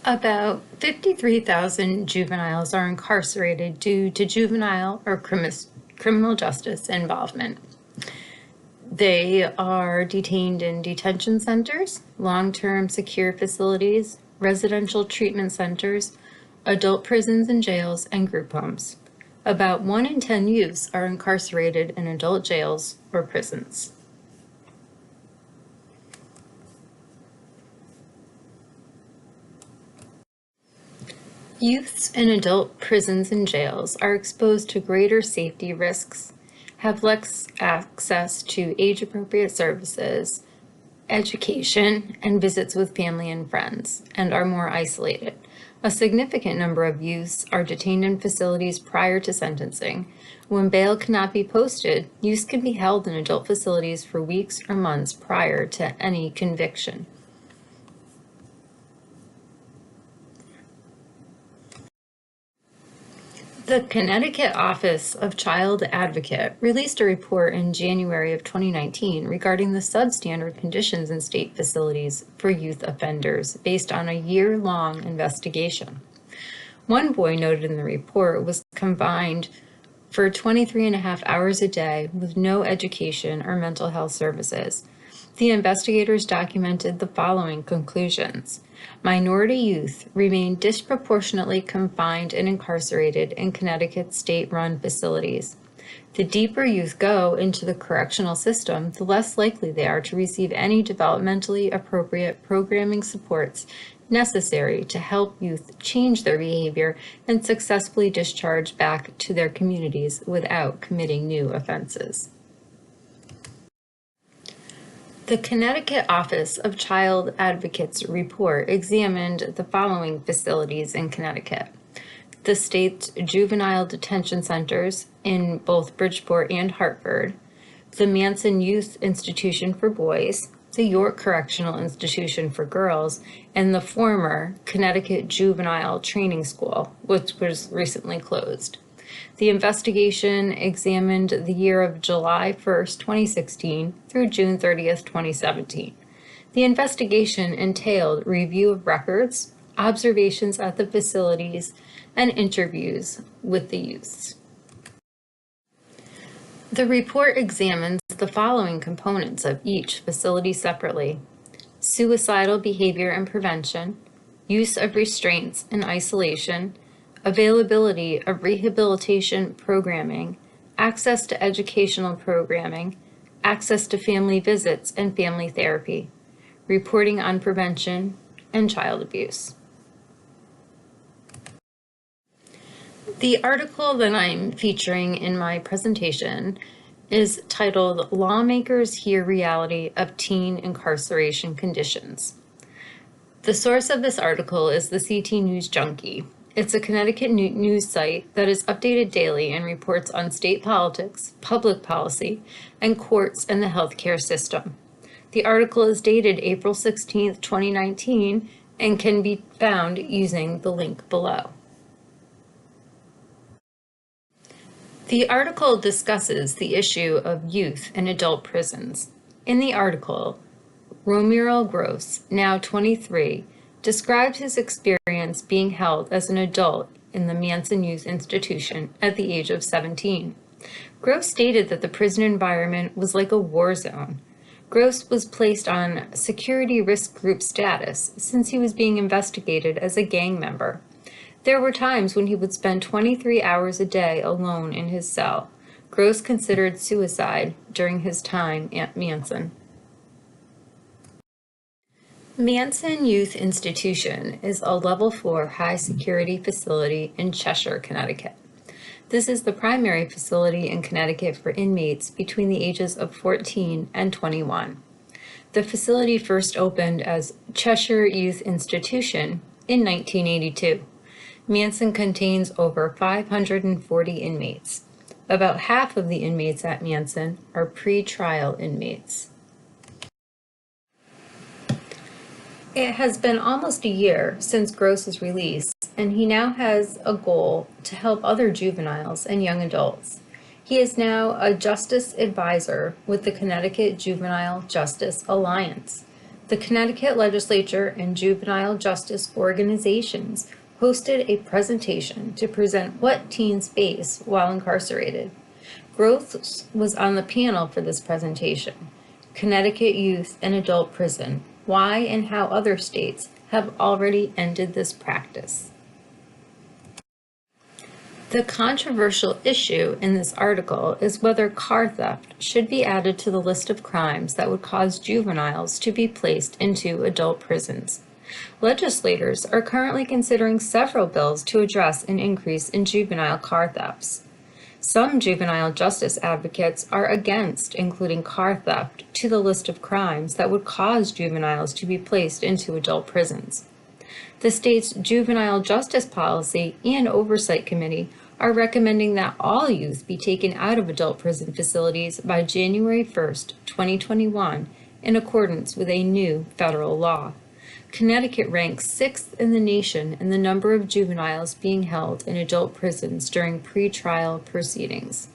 About 53,000 juveniles are incarcerated due to juvenile or criminal justice involvement. They are detained in detention centers, long-term secure facilities, residential treatment centers, adult prisons and jails, and group homes. About 1 in 10 youths are incarcerated in adult jails or prisons. Youths in adult prisons and jails are exposed to greater safety risks, have less access to age-appropriate services, education, and visits with family and friends, and are more isolated. A significant number of youths are detained in facilities prior to sentencing. When bail cannot be posted, youths can be held in adult facilities for weeks or months prior to any conviction. The Connecticut Office of Child Advocate released a report in January of 2019 regarding the substandard conditions in state facilities for youth offenders based on a year-long investigation. One boy noted in the report was confined for 23.5 hours a day with no education or mental health services. The investigators documented the following conclusions. Minority youth remain disproportionately confined and incarcerated in Connecticut state-run facilities. The deeper youth go into the correctional system, the less likely they are to receive any developmentally appropriate programming supports necessary to help youth change their behavior and successfully discharge back to their communities without committing new offenses. The Connecticut Office of Child Advocate's report examined the following facilities in Connecticut: the state's juvenile detention centers in both Bridgeport and Hartford, the Manson Youth Institution for boys, the York Correctional Institution for girls, and the former Connecticut Juvenile Training School, which was recently closed. The investigation examined the year of July 1st, 2016 through June 30th, 2017. The investigation entailed review of records, observations at the facilities, and interviews with the youths. The report examines the following components of each facility separately: suicidal behavior and prevention, use of restraints and isolation, availability of rehabilitation programming, access to educational programming, access to family visits and family therapy, reporting on prevention, and child abuse. The article that I'm featuring in my presentation is titled "Lawmakers Hear Reality of Teen Incarceration Conditions." The source of this article is the CT News Junkie. It's a Connecticut news site that is updated daily and reports on state politics, public policy, and courts and the healthcare system. The article is dated April 16, 2019, and can be found using the link below. The article discusses the issue of youth in adult prisons. In the article, Romuald Gross, now 23, describes his experience being held as an adult in the Manson Youth Institution at the age of 17. Gross stated that the prison environment was like a war zone. Gross was placed on security risk group status since he was being investigated as a gang member. There were times when he would spend 23 hours a day alone in his cell. Gross considered suicide during his time at Manson. Manson Youth Institution is a level 4 high-security facility in Cheshire, Connecticut. This is the primary facility in Connecticut for inmates between the ages of 14 and 21. The facility first opened as Cheshire Youth Institution in 1982. Manson contains over 540 inmates. About half of the inmates at Manson are pre-trial inmates. It has been almost a year since Gross's release, and he now has a goal to help other juveniles and young adults. He is now a justice advisor with the Connecticut Juvenile Justice Alliance. The Connecticut Legislature and juvenile justice organizations hosted a presentation to present what teens face while incarcerated. Gross was on the panel for this presentation. Connecticut Youth and Adult Prison, Why and How Other States Have Already Ended This Practice. The controversial issue in this article is whether car theft should be added to the list of crimes that would cause juveniles to be placed into adult prisons. Legislators are currently considering several bills to address an increase in juvenile car thefts. Some juvenile justice advocates are against including car theft to the list of crimes that would cause juveniles to be placed into adult prisons. The state's Juvenile Justice Policy and Oversight Committee are recommending that all youth be taken out of adult prison facilities by January 1st, 2021, in accordance with a new federal law. Connecticut ranks 6th in the nation in the number of juveniles being held in adult prisons during pretrial proceedings.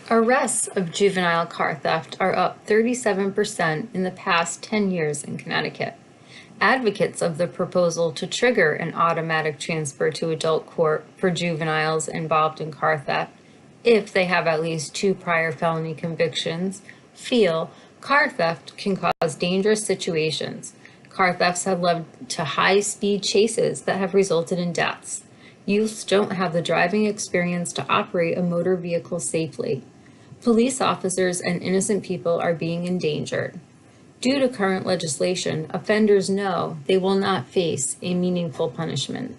Arrests of juvenile car theft are up 37% in the past 10 years in Connecticut. Advocates of the proposal to trigger an automatic transfer to adult court for juveniles involved in car theft, if they have at least 2 prior felony convictions, feel car theft can cause dangerous situations. Car thefts have led to high-speed chases that have resulted in deaths. Youths don't have the driving experience to operate a motor vehicle safely. Police officers and innocent people are being endangered. Due to current legislation, offenders know they will not face a meaningful punishment.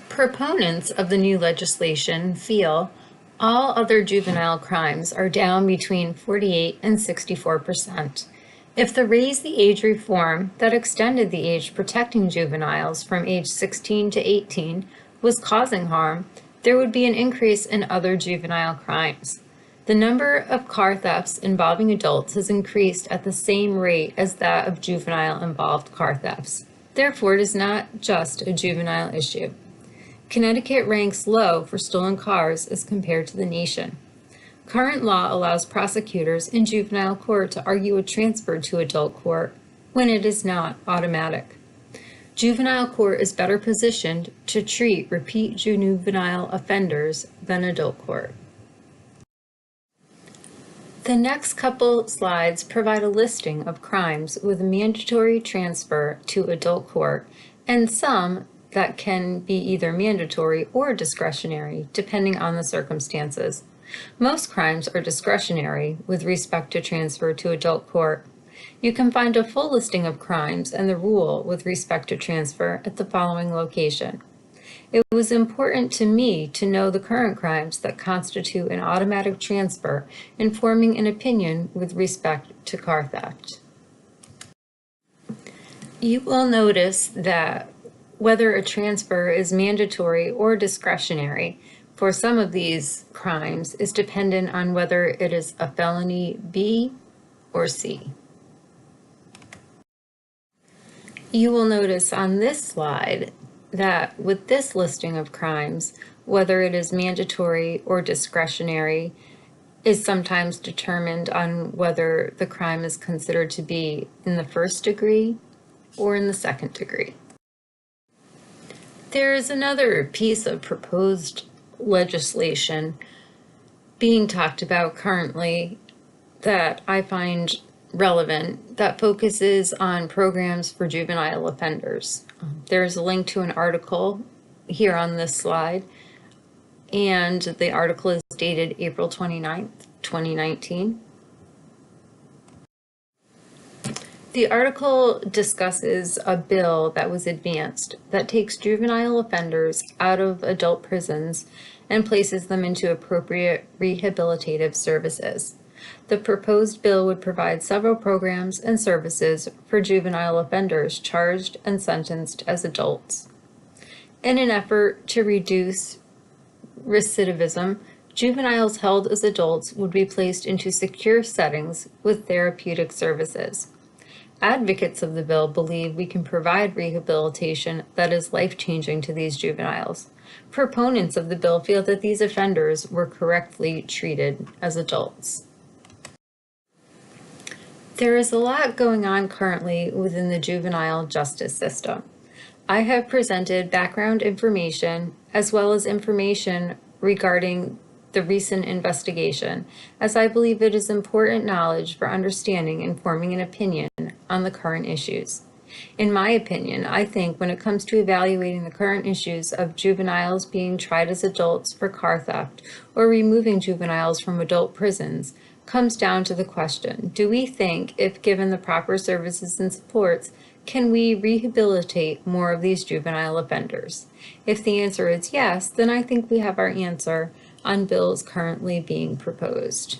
Proponents of the new legislation feel all other juvenile crimes are down between 48 and 64%. If the Raise the Age reform that extended the age protecting juveniles from age 16 to 18 was causing harm, there would be an increase in other juvenile crimes. The number of car thefts involving adults has increased at the same rate as that of juvenile-involved car thefts. Therefore, it is not just a juvenile issue. Connecticut ranks low for stolen cars as compared to the nation. Current law allows prosecutors in juvenile court to argue a transfer to adult court when it is not automatic. Juvenile court is better positioned to treat repeat juvenile offenders than adult court. The next couple slides provide a listing of crimes with mandatory transfer to adult court and some that can be either mandatory or discretionary, depending on the circumstances. Most crimes are discretionary with respect to transfer to adult court. You can find a full listing of crimes and the rule with respect to transfer at the following location. It was important to me to know the current crimes that constitute an automatic transfer in forming an opinion with respect to car theft. You will notice that whether a transfer is mandatory or discretionary for some of these crimes is dependent on whether it is a felony B or C. You will notice on this slide that with this listing of crimes, whether it is mandatory or discretionary is sometimes determined on whether the crime is considered to be in the first degree or in the second degree. There is another piece of proposed legislation being talked about currently that I find relevant that focuses on programs for juvenile offenders. There's a link to an article here on this slide, and the article is dated April 29th, 2019. The article discusses a bill that was advanced that takes juvenile offenders out of adult prisons and places them into appropriate rehabilitative services. The proposed bill would provide several programs and services for juvenile offenders charged and sentenced as adults. In an effort to reduce recidivism, juveniles held as adults would be placed into secure settings with therapeutic services. Advocates of the bill believe we can provide rehabilitation that is life-changing to these juveniles. Proponents of the bill feel that these offenders were correctly treated as adults. There is a lot going on currently within the juvenile justice system. I have presented background information as well as information regarding the recent investigation, as I believe it is important knowledge for understanding and forming an opinion on the current issues. In my opinion, I think when it comes to evaluating the current issues of juveniles being tried as adults for car theft or removing juveniles from adult prisons, comes down to the question, do we think, if given the proper services and supports, can we rehabilitate more of these juvenile offenders? If the answer is yes, then I think we have our answer on bills currently being proposed.